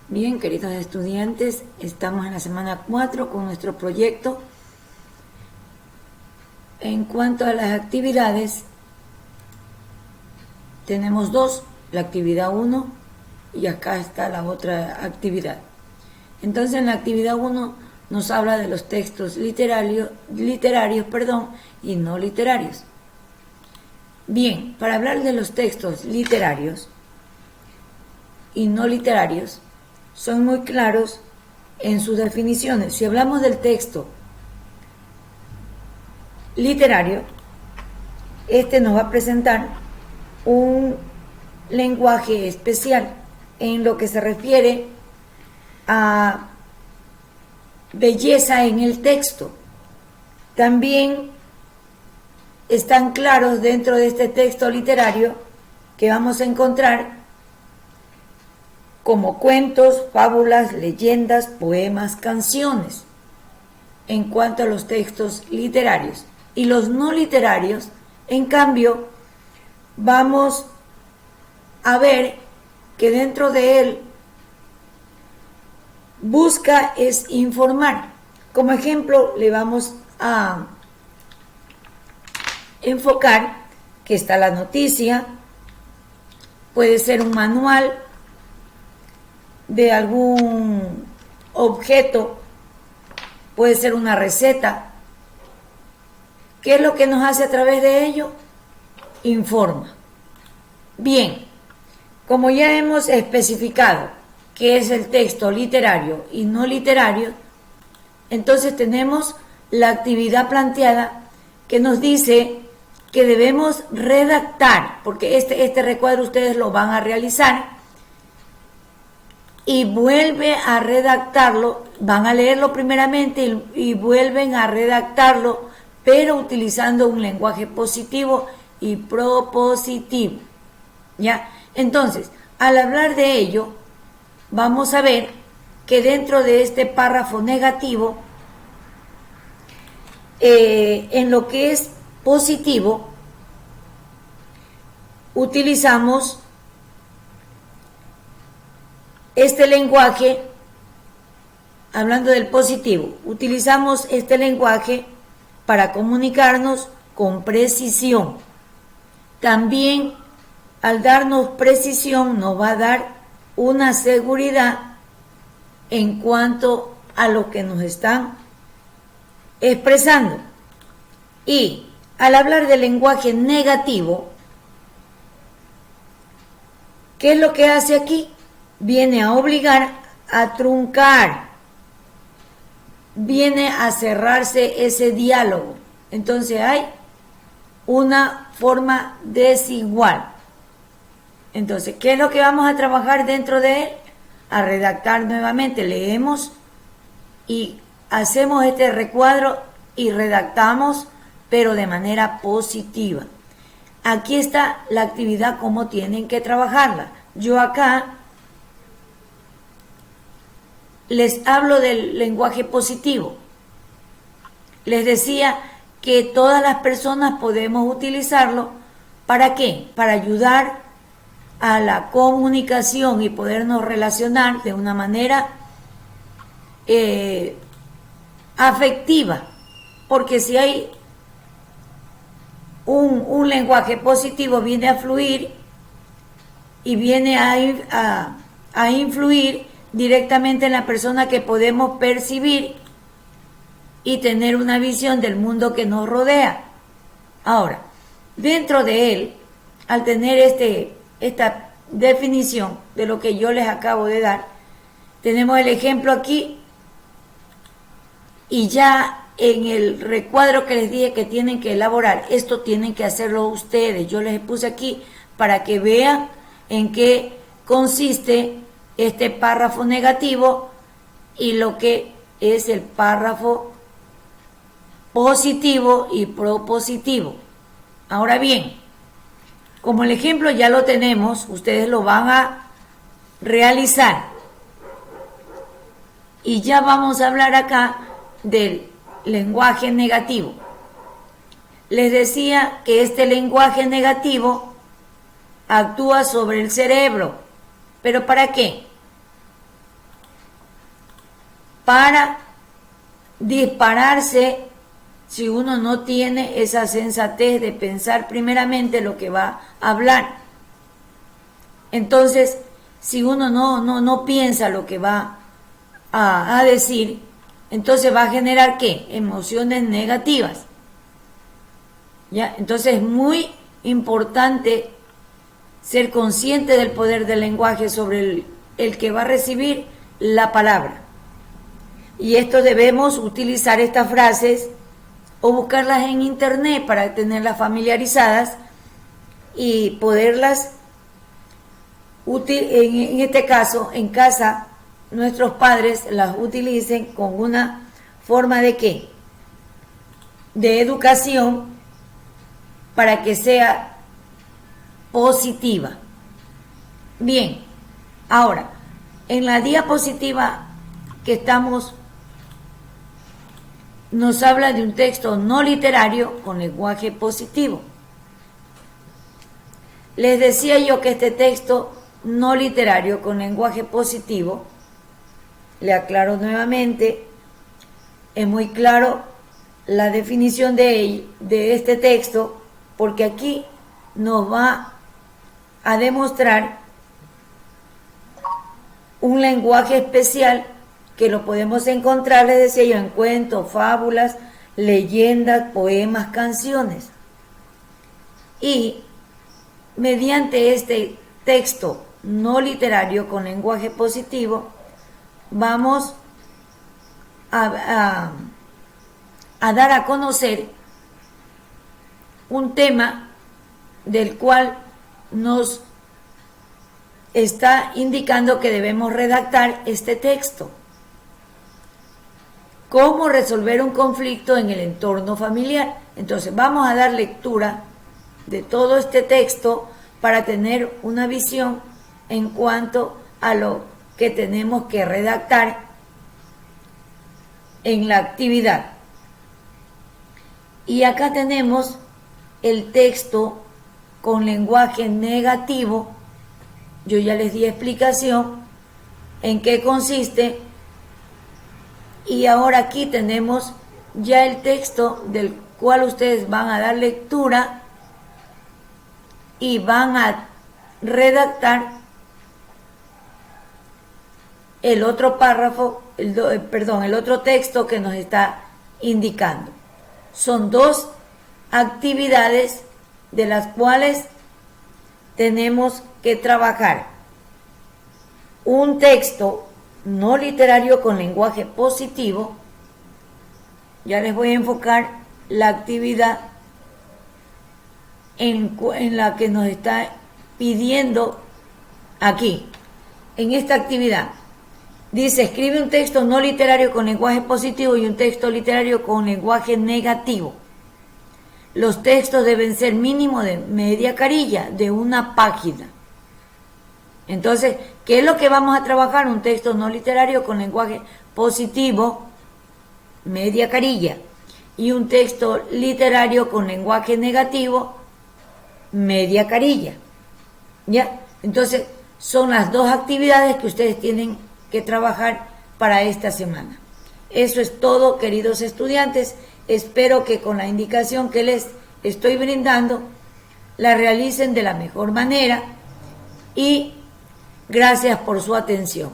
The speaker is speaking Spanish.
Bien, queridos estudiantes, estamos en la semana 4 con nuestro proyecto. En cuanto a las actividades, tenemos dos, la actividad 1 y acá está la otra actividad. Entonces, en la actividad 1 nos habla de los textos literarios, y no literarios. Bien, para hablar de los textos literarios y no literarios, son muy claros en sus definiciones. Si hablamos del texto literario, este nos va a presentar un lenguaje especial en lo que se refiere a belleza en el texto. También están claros dentro de este texto literario que vamos a encontrar como cuentos, fábulas, leyendas, poemas, canciones, en cuanto a los textos literarios. Y los no literarios, en cambio, vamos a ver que dentro de él busca es informar. Como ejemplo, le vamos a enfocar que está la noticia, puede ser un manual de algún objeto, puede ser una receta. ¿Qué es lo que nos hace a través de ello? Informa. Bien, como ya hemos especificado qué es el texto literario y no literario, entonces tenemos la actividad planteada que nos dice que debemos redactar, porque este recuadro ustedes lo van a realizar y vuelve a redactarlo, van a leerlo primeramente y vuelven a redactarlo, pero utilizando un lenguaje positivo y propositivo, ¿ya? Entonces, al hablar de ello, vamos a ver que dentro de este párrafo negativo, en lo que es positivo, utilizamos este lenguaje. Hablando del positivo, utilizamos este lenguaje para comunicarnos con precisión. También, al darnos precisión, nos va a dar una seguridad en cuanto a lo que nos están expresando. Y al hablar del lenguaje negativo, ¿qué es lo que hace aquí? Viene a obligar a truncar, viene a cerrarse ese diálogo. Entonces hay una forma desigual. Entonces, ¿qué es lo que vamos a trabajar dentro de él? A redactar nuevamente. Leemos y hacemos este recuadro y redactamos, pero de manera positiva. Aquí está la actividad, cómo tienen que trabajarla. Yo acá les hablo del lenguaje positivo. Les decía que todas las personas podemos utilizarlo. ¿Para qué? Para ayudar a la comunicación y podernos relacionar de una manera afectiva. Porque si hay un lenguaje positivo, viene a fluir y viene a influir directamente en la persona que podemos percibir y tener una visión del mundo que nos rodea. Ahora, dentro de él, al tener esta definición de lo que yo les acabo de dar, tenemos el ejemplo aquí y ya en el recuadro que les dije que tienen que elaborar, esto tienen que hacerlo ustedes. Yo les puse aquí para que vean en qué consiste este párrafo negativo y lo que es el párrafo positivo y propositivo. Ahora bien, como el ejemplo ya lo tenemos, ustedes lo van a realizar y ya vamos a hablar acá del lenguaje negativo. Les decía que este lenguaje negativo actúa sobre el cerebro. ¿Pero para qué? para dispararse si uno no tiene esa sensatez de pensar primeramente lo que va a hablar. Entonces, si uno no piensa lo que va a decir, entonces va a generar ¿qué? Emociones negativas. ¿Ya? Entonces es muy importante ser consciente del poder del lenguaje sobre el que va a recibir la palabra. Y esto debemos utilizar estas frases o buscarlas en internet para tenerlas familiarizadas y poderlas en este caso en casa nuestros padres las utilicen con una forma de ¿qué? De educación para que sea positiva. Bien, ahora en la diapositiva que estamos nos habla de un texto no literario con lenguaje positivo. Les decía yo que este texto no literario con lenguaje positivo, le aclaro nuevamente, es muy claro la definición de este texto, porque aquí nos va a demostrar un lenguaje especial que lo podemos encontrar, les decía yo, en cuentos, fábulas, leyendas, poemas, canciones. Y mediante este texto no literario con lenguaje positivo, vamos a dar a conocer un tema del cual nos está indicando que debemos redactar este texto. ¿Cómo resolver un conflicto en el entorno familiar? Entonces vamos a dar lectura de todo este texto para tener una visión en cuanto a lo que tenemos que redactar en la actividad. Y acá tenemos el texto con lenguaje negativo. Yo ya les di explicación en qué consiste. Y ahora aquí tenemos ya el texto del cual ustedes van a dar lectura y van a redactar el otro párrafo, el otro texto que nos está indicando. Son dos actividades de las cuales tenemos que trabajar. Un texto no literario con lenguaje positivo. Ya les voy a enfocar la actividad en la que nos está pidiendo aquí, en esta actividad. Dice, escribe un texto no literario con lenguaje positivo y un texto literario con lenguaje negativo. Los textos deben ser mínimo de media carilla, de una página. Entonces, ¿qué es lo que vamos a trabajar? Un texto no literario con lenguaje positivo, media carilla, y un texto literario con lenguaje negativo, media carilla. ¿Ya? Entonces, son las dos actividades que ustedes tienen que trabajar para esta semana. Eso es todo, queridos estudiantes. Espero que con la indicación que les estoy brindando la realicen de la mejor manera y gracias por su atención.